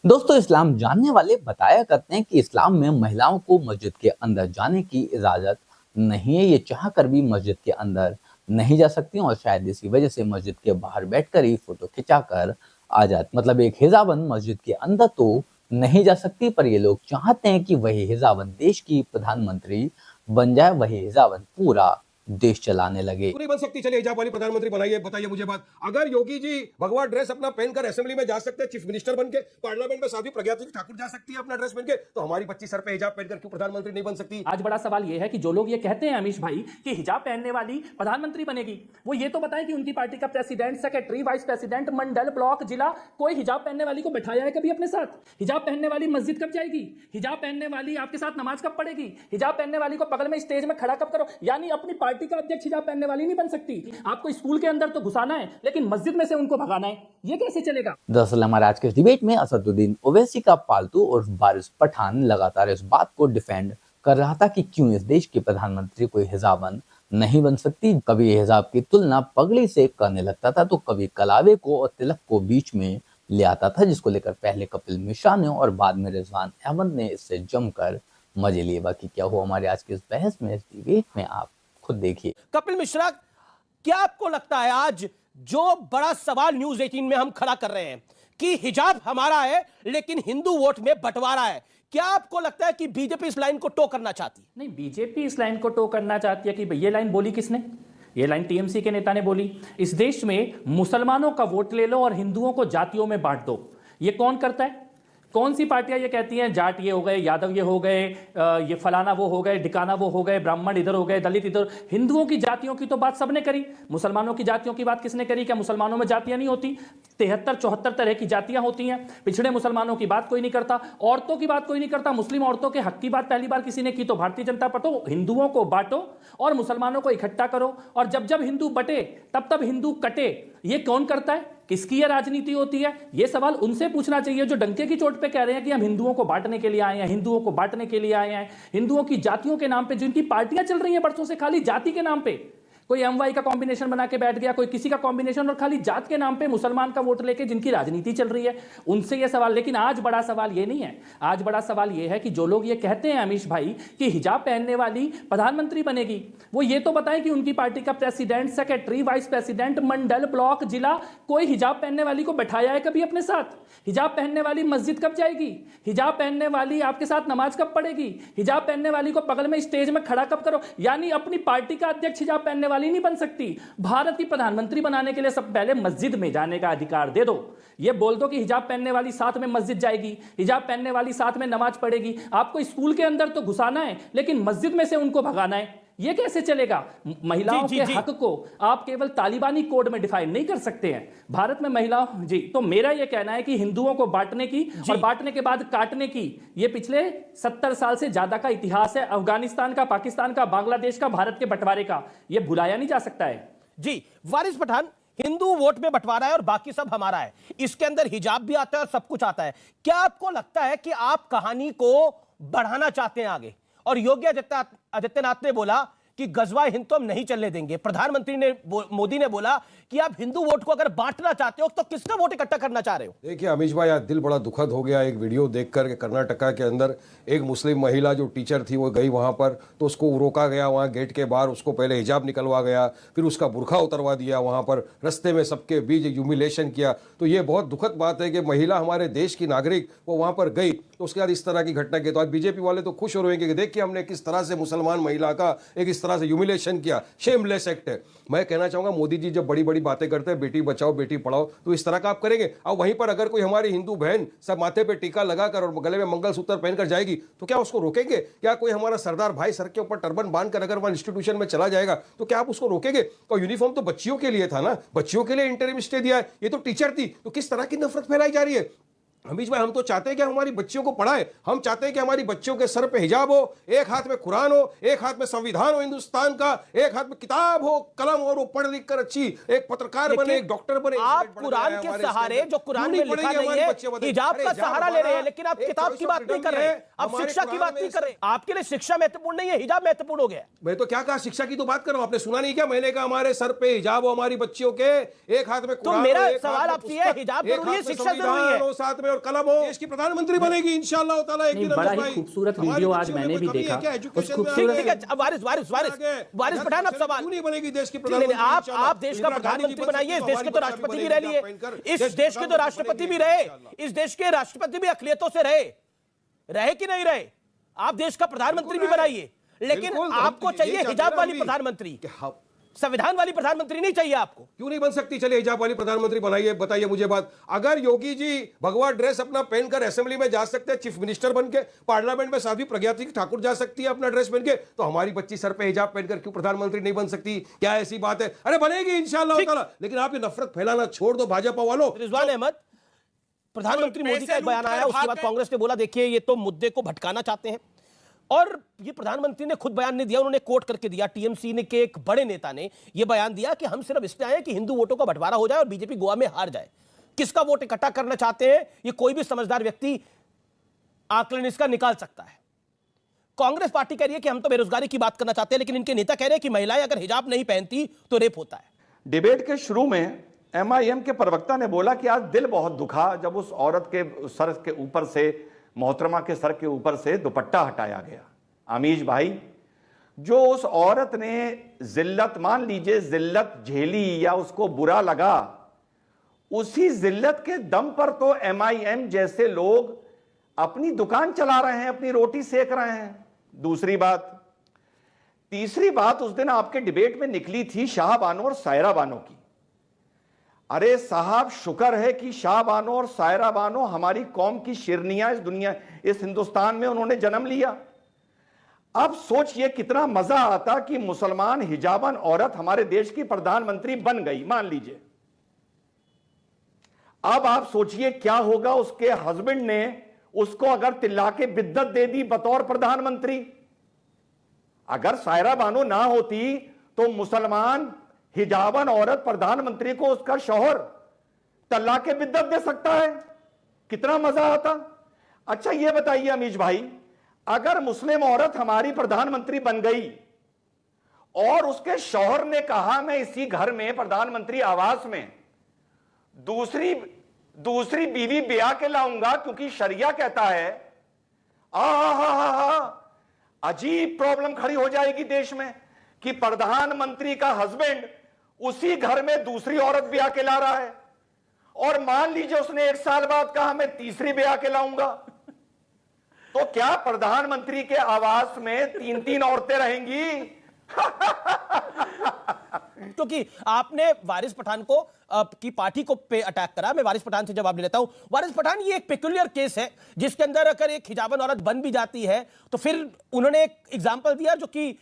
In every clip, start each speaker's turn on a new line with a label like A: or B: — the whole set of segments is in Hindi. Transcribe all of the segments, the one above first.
A: दोस्तों, इस्लाम जानने वाले बताया करते हैं कि इस्लाम में महिलाओं को मस्जिद के अंदर जाने की इजाज़त नहीं है। ये चाह कर भी मस्जिद के अंदर नहीं जा सकती और शायद इसी वजह से मस्जिद के बाहर बैठकर ही फ़ोटो खिंचाकर आ जाती। मतलब एक हिजाबन मस्जिद के अंदर तो नहीं जा सकती, पर ये लोग चाहते हैं कि वही हिजाबन देश की प्रधानमंत्री बन जाए, वही हिजाबन पूरा देश चलाने लगे।
B: नहीं बन सकती। चलिए हिजाब वाली प्रधानमंत्री बनाइए, बताइए मुझे बात। अगर योगी जी भगवा ड्रेस अपना पहनकर असेंबली में जा सकते हैं, चीफ मिनिस्टर बनके, पार्लियामेंट में साध्वी प्रज्ञा सिंह ठाकुर जा सकती है अपना ड्रेस पहन के, तो हमारी बच्ची सर पे हिजाब पहनकर क्यों प्रधानमंत्री नहीं बन सकती?
C: आज बड़ा सवाल यह है कि जो लोग ये कहते हैं अमीश भाई कि हिजाब पहनने वाली प्रधानमंत्री बनेगी, वो ये तो बताएं कि उनकी पार्टी का प्रेसिडेंट, सेक्रेटरी, वाइस प्रेसिडेंट, मंडल, ब्लॉक, जिला, कोई हिजाब पहनने वाली को बैठाया है कभी अपने साथ? हिजाब पहनने वाली मस्जिद कब जाएगी? हिजाब पहनने वाली आपके साथ नमाज कब पढ़ेगी? हिजाब पहनने वाली को बगल में स्टेज में खड़ा कब करो? यानी अपनी पार्टी का अध्यक्ष हिजाब पहनने वाली नहीं बन सकती। आपको स्कूल के अंदर तो घुसाना है, लेकिन मस्जिद में से उनको भगाना है, ये कैसे चलेगा?
A: दरअसल हमारे आज के इस डिबेट में असदुद्दीन ओवैसी का पालतू और वारिस पठान लगातार इस बात को डिफेंड कर रहा था कि क्यों इस देश की प्रधानमंत्री कोई हिजाबन नहीं बन सकती। कभी हिजाब की तुलना पगड़ी से करने लगता था, तो कभी कलावे को और तिलक को बीच में ले आता था, जिसको लेकर पहले कपिल मिश्रा ने और बाद में रिजवान अहमद ने इससे जमकर मजे लिए। बाकी क्या हुआ हमारे आज के इस बहस में, इस डिबेट में, आप खुद देखिए।
D: कपिल मिश्रा, क्या आपको लगता है आज जो बड़ा सवाल न्यूज 18 में हम खड़ा कर रहे हैं कि हिजाब हमारा है लेकिन हिंदू वोट में बंटवारा है, क्या आपको लगता है कि बीजेपी इस लाइन को टो करना चाहती है?
C: नहीं, बीजेपी इस लाइन को टो करना चाहती है कि ये लाइन बोली किसने? ये लाइन टीएमसी के नेता ने बोली। इस देश में मुसलमानों का वोट ले लो और हिंदुओं को जातियों में बांट दो। ये कौन करता है? कौन सी पार्टियां ये कहती हैं जाट ये हो गए, यादव ये हो गए, ये फलाना वो हो गए, ढिकाना वो हो गए, ब्राह्मण इधर हो गए, दलित इधर। हिंदुओं की जातियों की तो बात सबने करी, मुसलमानों की जातियों की बात किसने करी? क्या मुसलमानों में जातियां नहीं होती? 73-74 तरह की जातियां होती हैं। पिछड़े मुसलमानों की बात कोई नहीं करता, औरतों की बात कोई नहीं करता। मुस्लिम औरतों के हक की बात पहली बार किसी ने की तो भारतीय जनता पार्टी। तो हिंदुओं को बांटो और मुसलमानों को इकट्ठा करो, और जब जब हिंदू बटे तब तब हिंदू कटे। ये कौन करता है? किसकी यह राजनीति होती है? यह सवाल उनसे पूछना चाहिए जो डंके की चोट पे कह रहे हैं कि हम हिंदुओं को बांटने के लिए आए हैं, हिंदुओं को बांटने के लिए आए हैं। हिंदुओं की जातियों के नाम पे जिनकी पार्टियां चल रही हैं बरसों से, खाली जाति के नाम पे कोई एमवाई का कॉम्बिनेशन बना के बैठ गया, कोई किसी का कॉम्बिनेशन, और खाली जात के नाम पे मुसलमान का वोट लेके जिनकी राजनीति चल रही है, उनसे यह सवाल। लेकिन आज बड़ा सवाल ये नहीं है, आज बड़ा सवाल ये है कि जो लोग ये कहते हैं अमीश भाई कि हिजाब पहनने वाली प्रधानमंत्री बनेगी, वो ये तो बताएं कि उनकी पार्टी का प्रेसिडेंट, सेक्रेटरी, वाइस प्रेसिडेंट, मंडल, ब्लॉक, जिला, कोई हिजाब पहनने वाली को बैठाया है कभी अपने साथ? हिजाब पहनने वाली मस्जिद कब जाएगी? हिजाब पहनने वाली आपके साथ नमाज कब पढ़ेगी? हिजाब पहनने वाली को बगल में स्टेज में खड़ा कब करो? यानी अपनी पार्टी का अध्यक्ष हिजाब पहनने वाली नहीं बन सकती। भारत की प्रधानमंत्री बनाने के लिए सब पहले मस्जिद में जाने का अधिकार दे दो। ये बोल दो कि हिजाब पहनने वाली साथ में मस्जिद जाएगी, हिजाब पहनने वाली साथ में नमाज पढ़ेगी। आपको स्कूल के अंदर तो घुसाना है, लेकिन मस्जिद में से उनको भगाना है, ये कैसे चलेगा? महिलाओं के हक को आप केवल तालिबानी कोड में डिफाइन नहीं कर सकते हैं। भारत में महिलाओं जी, तो मेरा यह कहना है कि हिंदुओं को बांटने की और बांटने के बाद काटने की, ये पिछले 70 साल से ज्यादा का इतिहास है। अफगानिस्तान का, पाकिस्तान का, बांग्लादेश का, भारत के बंटवारे का, यह भुलाया नहीं जा सकता है।
D: जी वारिस पठान, हिंदू वोट में बंटवारा है और बाकी सब हमारा है, इसके अंदर हिजाब भी आता है और सब कुछ आता है। क्या आपको लगता है कि आप कहानी को बढ़ाना चाहते हैं आगे? और योगी आदित्यनाथ ने बोला कि गजवा हिंद तो हम नहीं चलने देंगे। प्रधानमंत्री ने मोदी ने बोला कि आप हिंदू वोट को अगर बांटना चाहते हो तो किसका वोट इकट्ठा करना चाह रहे हो?
B: देखिए अमीश भाई, आज दिल बड़ा दुखद हो गया एक वीडियो देखकर कि कर्नाटका के अंदर एक मुस्लिम महिला जो टीचर थी वो गई वहां पर, तो उसको रोका गया वहां गेट के बाहर, उसको पहले हिजाब निकलवा गया, फिर उसका बुरखा उतरवा दिया, वहां पर रस्ते में सबके बीच ह्यूमिलेशन किया। तो ये बहुत दुखद बात है कि महिला, हमारे देश की नागरिक, वो वहां पर गई, तो उसके बाद इस तरह की घटना की। तो आज बीजेपी वाले तो खुश हो रहे हैं कि देखिए हमने किस तरह से मुसलमान महिला का एक इस तरह से ह्यूमिलेशन किया। शेमलेस एक्ट है। मैं कहना चाहूंगा मोदी जी जब बड़ी बड़ी बातें करते हैं, बेटी बचाओ बेटी पढ़ाओ, तो इस तरह का आप करेंगे। और वहीं पर अगर कोई हमारी हिंदू बहन सब माथे पे टीका लगाकर और गले में मंगलसूत्र पहनकर जाएगी, तो क्या उसको रोकेंगे? क्या कोई हमारा सरदार भाई सर के ऊपर टर्बन बांधकर अगर वहां इंस्टीट्यूशन में चला जाएगा तो क्या आप उसको रोकेंगे? और यूनिफॉर्म तो बच्चियों के लिए था ना, बच्चियों के लिए इंटरिम स्टे दिया है, ये तो टीचर थी। तो किस तरह की नफरत फैलाई जा रही है? अमीश भाई, हम तो चाहते हैं कि हमारी बच्चियों को पढ़ाए, हम चाहते हैं कि हमारी बच्चियों के सर पे हिजाब हो, एक हाथ में कुरान हो, एक हाथ में संविधान हो हिंदुस्तान का, एक हाथ में किताब हो, कलम हो, और वो पढ़ लिख कर अच्छी एक पत्रकार बने, एक डॉक्टर बने।
D: आप कुरान के सहारे, जो कुरान में लिखा नहीं है, हिजाब का सहारा ले रहे हैं, लेकिन आप किताब की बात नहीं कर रहे, आप शिक्षा की बात नहीं कर रहे। आपके लिए शिक्षा महत्वपूर्ण नहीं है, हिजाब महत्वपूर्ण हो गया।
B: मैं तो क्या कहा, शिक्षा की तो बात कर रहा हूं, आपने सुना नहीं क्या? मैंने कहा हमारे सर पे हिजाब हो हमारी बच्चियों के, एक हाथ में
D: तो मेरा सवाल आपसे है, हिजाब जरूरी है, शिक्षा जरूरी है,
B: साथ में और कलम हो, देश की प्रधानमंत्री बनेगी इंशाअल्लाह ताला एक दिन।
C: बड़ा
B: अमीश
C: ही
B: भाई,
C: खूबसूरत
B: हमारी
C: वीडियो आज
B: बच्चियों में
C: मैंने भी
B: कोई कमी है
C: देखा।
B: क्या?
C: उस
B: एजुकेशन में
C: खूबसूरत
D: ठीक है, अब वारिस पठान, अब सवाल,
B: क्यों नहीं बनेगी देश की
D: नहीं,
B: प्रधानमंत्री?
D: आप
B: इंशाअल्लाह।
D: देश का
B: इंदिरा गांधी जी
D: प्रधानमंत्री
B: बन
D: बनाइए, इस
B: सकती
D: देश के
B: तो
D: तो
B: हमारी
D: राष्ट्रपति
B: बच्ची
D: भी रह लिए,
B: बनेगी,
D: इस देश के तो राष्ट्रपति भी रहे, इस देश के राष्ट्रपति भी अकलियतों से रहे कि नहीं रहे? आप देश का प्रधानमंत्री भी बनाइए, लेकिन
B: बिल्कुल,
D: आपको
B: हम
D: चाहिए
B: यही
D: हिजाब
B: चाहते
D: वाली
B: हैं
D: प्रधानमंत्री,
B: कि
D: संविधान वाली प्रधानमंत्री नहीं चाहिए आपको?
B: क्यों नहीं बन सकती? चलिए हिजाब वाली प्रधानमंत्री बनाइए। बताइए मुझे बात, अगर योगी जी भगवा ड्रेस अपना पहनकर असेंबली में जा सकते हैं, चीफ मिनिस्टर बनके, पार्लियामेंट में साध्वी प्रज्ञा सिंह ठाकुर जा सकती है अपना ड्रेस पहन के, तो हमारी बच्ची सर पे हिजाब पहनकर क्यों प्रधानमंत्री नहीं बन सकती? क्या ऐसी बात है? अरे बनेगी इंशाअल्लाह ताला, लेकिन आप ये नफरत फैलाना छोड़ दो भाजपा वालों।
D: रिजवान अहमद, प्रधानमंत्री मोदी का एक बयान आया, उसके बाद कांग्रेस ने बोला देखिए ये तो मुद्दे को भटकाना चाहते हैं, और ये प्रधानमंत्री ने खुद बयान नहीं दिया, उन्होंने कोट करके दिया। टीएमसी ने के एक बड़े नेता ने यह बयान दिया कि हम सिर्फ इसलिए आए कि हिंदू वोटों का बंटवारा हो जाए और बीजेपी गोवा में हार जाए। किसका वोट इकट्ठा करना चाहते हैं ये कोई भी समझदार व्यक्ति आकलन इसका निकाल सकता है। कांग्रेस पार्टी कह रही है कि हम तो बेरोजगारी की बात करना चाहते हैं, लेकिन इनके नेता कह रहे हैं कि महिलाएं अगर हिजाब नहीं पहनती तो रेप होता है।
E: डिबेट के शुरू में एमआईएम के प्रवक्ता ने बोला कि आज दिल बहुत दुखा जब उस औरत के सर के ऊपर से, मोहतरमा के सर के ऊपर से दुपट्टा हटाया गया। अमीश भाई, जो उस औरत ने जिल्लत, मान लीजिए जिल्लत झेली या उसको बुरा लगा, उसी जिल्लत के दम पर तो एमआईएम जैसे लोग अपनी दुकान चला रहे हैं, अपनी रोटी सेक रहे हैं। दूसरी बात, तीसरी बात, उस दिन आपके डिबेट में निकली थी शाह बानो और सायरा बानो की। अरे साहब, शुक्र है कि शाह बानो और सायरा बानो हमारी कौम की शिरनियां इस दुनिया, इस हिंदुस्तान में उन्होंने जन्म लिया। अब सोचिए कितना मजा आता कि मुसलमान हिजाबन औरत हमारे देश की प्रधानमंत्री बन गई, मान लीजिए। अब आप सोचिए क्या होगा उसके हस्बैंड ने उसको अगर तिल्ला के बिद्दत दे दी बतौर प्रधानमंत्री। अगर सायरा बानो ना होती तो मुसलमान हिजाबन औरत प्रधानमंत्री को उसका शौहर तल्ला के बिद्दत दे सकता है, कितना मजा आता। अच्छा ये बताइए अमीश भाई, अगर मुस्लिम औरत हमारी प्रधानमंत्री बन गई और उसके शौहर ने कहा मैं इसी घर में प्रधानमंत्री आवास में दूसरी बीवी ब्याह के लाऊंगा क्योंकि शरिया कहता है, अजीब प्रॉब्लम खड़ी हो जाएगी देश में कि प्रधानमंत्री का हस्बैंड उसी घर में दूसरी औरत ब्याह के ला रहा है, और मान लीजिए उसने 1 साल बाद कहा मैं तीसरी ब्याह के लाऊंगा, तो क्या प्रधानमंत्री के आवास में 3-3 औरतें रहेंगी?
D: क्योंकि आपने वारिस पठान को की पार्टी को पे अटैक करा, मैं वारिस पठान से जवाब ले लेता हूं। वारिस पठान, ये एक पेक्युलियर केस है जिसके अंदर अगर एक हिजाबन औरत बन भी जाती है तो फिर उन्होंने एक एग्जांपल दिया जो कि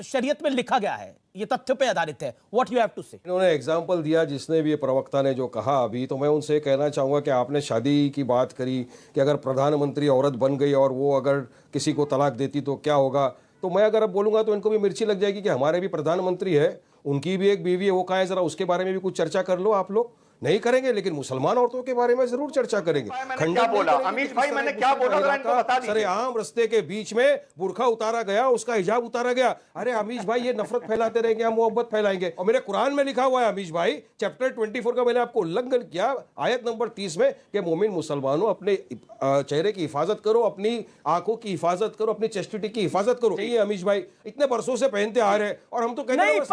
D: शरीयत में लिखा गया है, ये तथ्य पे आधारित है। व्हाट यू हैव टू से?
B: इन्होंने एग्जाम्पल दिया, जिसने भी ये प्रवक्ता ने जो कहा अभी, तो मैं उनसे कहना चाहूँगा कि आपने शादी की बात करी कि अगर प्रधानमंत्री औरत बन गई और वो अगर किसी को तलाक देती तो क्या होगा, तो मैं अगर अब बोलूँगा तो इनको भी मिर्ची लग जाएगी कि हमारे भी प्रधानमंत्री है, उनकी भी एक बीवी है, वो कहाँ है, जरा उसके बारे में भी कुछ चर्चा कर लो। आप लोग नहीं करेंगे, लेकिन मुसलमान औरतों के बारे में जरूर चर्चा करेंगे।
E: मैंने क्या बोला अमीश भाई, मैंने क्या बोला जरा इनको बता दीजिए।
B: सरेआम रास्ते के बीच में बुरखा उतारा गया, उसका हिजाब उतारा गया। अरे अमीश भाई, ये नफरत फैलाते रहेंगे, हम मोहब्बत फैलाएंगे। और मेरे कुरान में लिखा हुआ है अमीश भाई, चैप्टर 24 का मैंने आपको उल्लंघन किया, आयत नंबर 30 में, कि मोमिन मुसलमानों अपने चेहरे की हिफाजत करो, अपनी आंखों की हिफाजत करो, अपनी चेस्टिटी की हिफाजत करो। ये अमीश भाई इतने बरसों से पहनते आ रहे हैं, और हम तो कहते हैं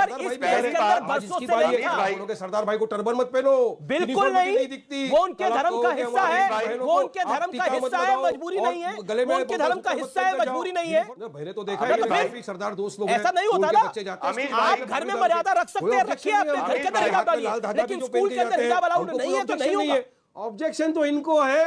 B: सरदार भाई को टर्बन मत पहनो।
D: बिल्कुल नहीं दिखती, वो उनके धर्म का हिस्सा है, वो उनके धर्म का हिस्सा है, मजबूरी नहीं है। गले में उनके धर्म का हिस्सा है, मजबूरी नहीं है।
B: मैंने तो देखा है सरदार दोस्त लोग,
D: ऐसा नहीं होता ना। आप घर में मर्यादा रख सकते हैं, रखिए, अपने घर के अंदर हिजाब डालिए, लेकिन स्कूल के अंदर हिजाब अलाउड नहीं है तो नहीं होगा।
B: ऑब्जेक्शन तो इनको है,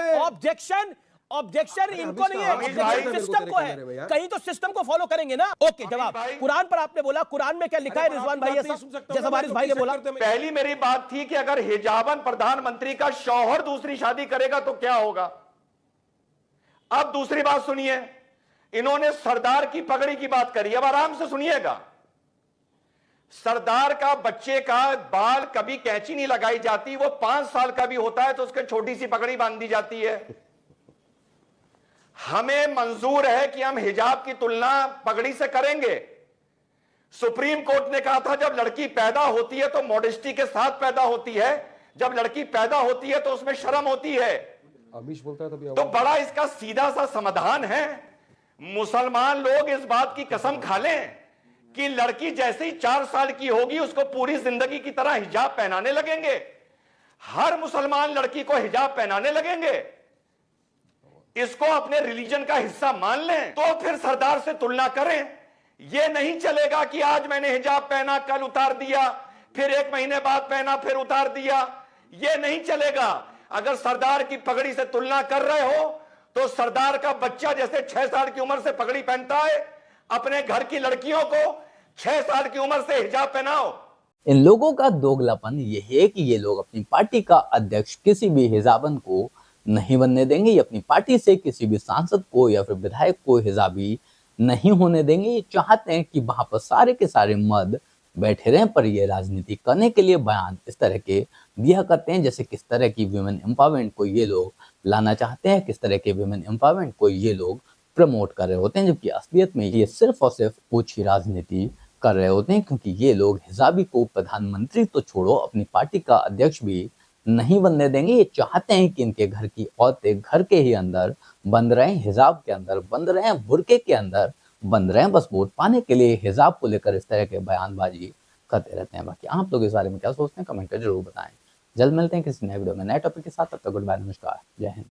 D: ऑब्जेक्शन इनको नहीं है, ऑब्जेक्शन सिस्टम को है। कहीं तो सिस्टम को फॉलो करेंगे ना। ओके, जवाब कुरान पर आपने बोला, कुरान में क्या लिखा है रिजवान भाई? ऐसा जैसा वारिस भाई ने बोला,
E: पहली मेरी बात थी कि अगर हिजाबन प्रधानमंत्री का शौहर दूसरी शादी करेगा तो क्या होगा। अब दूसरी बात सुनिए, इन्होंने सरदार की पगड़ी की बात करी, अब आराम से सुनिएगा। सरदार का बच्चे का बाल कभी कैंची नहीं लगाई जाती, वो 5 साल का भी होता है तो उसके छोटी सी पगड़ी बांध दी जाती है। हमें मंजूर है कि हम हिजाब की तुलना पगड़ी से करेंगे। सुप्रीम कोर्ट ने कहा था जब लड़की पैदा होती है तो मॉडेस्टी के साथ पैदा होती है, जब लड़की पैदा होती है तो उसमें शर्म होती है।
B: अमीश बोलता है तभी
E: तो बड़ा इसका सीधा सा समाधान है, मुसलमान लोग इस बात की कसम खा लें कि लड़की जैसे ही 4 साल की होगी उसको पूरी जिंदगी की तरह हिजाब पहनाने लगेंगे, हर मुसलमान लड़की को हिजाब पहनाने लगेंगे, इसको अपने रिलीजन का हिस्सा मान लें, तो फिर सरदार से तुलना करें। यह नहीं चलेगा कि आज मैंने हिजाब पहना, कल उतार दिया, फिर 1 महीने बाद पहना, फिर उतार दिया। यह नहीं चलेगा। अगर सरदार की पगड़ी से तुलना कर रहे हो तो सरदार का बच्चा जैसे 6 साल की उम्र से पगड़ी पहनता है, अपने घर की लड़कियों को 6 साल की उम्र से हिजाब पहनाओ।
A: इन लोगों का दोगलापन ये है कि ये लोग अपनी पार्टी का अध्यक्ष किसी भी हिजाबन को नहीं बनने देंगे, ये अपनी पार्टी से किसी भी सांसद को या फिर विधायक को हिजाबी नहीं होने देंगे। ये चाहते हैं कि वहां पर सारे के सारे मर्द बैठे रहें, पर ये राजनीति करने के लिए बयान इस तरह के दिया करते हैं जैसे किस तरह की वुमेन एम्पावरमेंट को ये लोग लाना चाहते हैं, किस तरह के वुमेन एम्पावरमेंट को ये लोग प्रमोट कर रहे होते हैं, जबकि असलियत में ये सिर्फ और सिर्फ ओछी राजनीति कर रहे होते हैं, क्योंकि ये लोग हिजाबी को प्रधानमंत्री तो छोड़ो अपनी पार्टी का अध्यक्ष भी नहीं बनने देंगे। ये चाहते हैं कि इनके घर की औरतें घर के ही अंदर बंद रहें, हिजाब के अंदर बंद रहें, बुर्के के अंदर बंद रहें, बस वोट पाने के लिए हिजाब को लेकर इस तरह के बयानबाजी करते रहते हैं। बाकी आप लोग इस बारे में क्या सोचते हैं, कमेंट कर जरूर बताएं। जल्द मिलते हैं किसी नए वीडियो में नए टॉपिक के साथ, तब तक गुड बाय, नमस्कार, जय हिंद।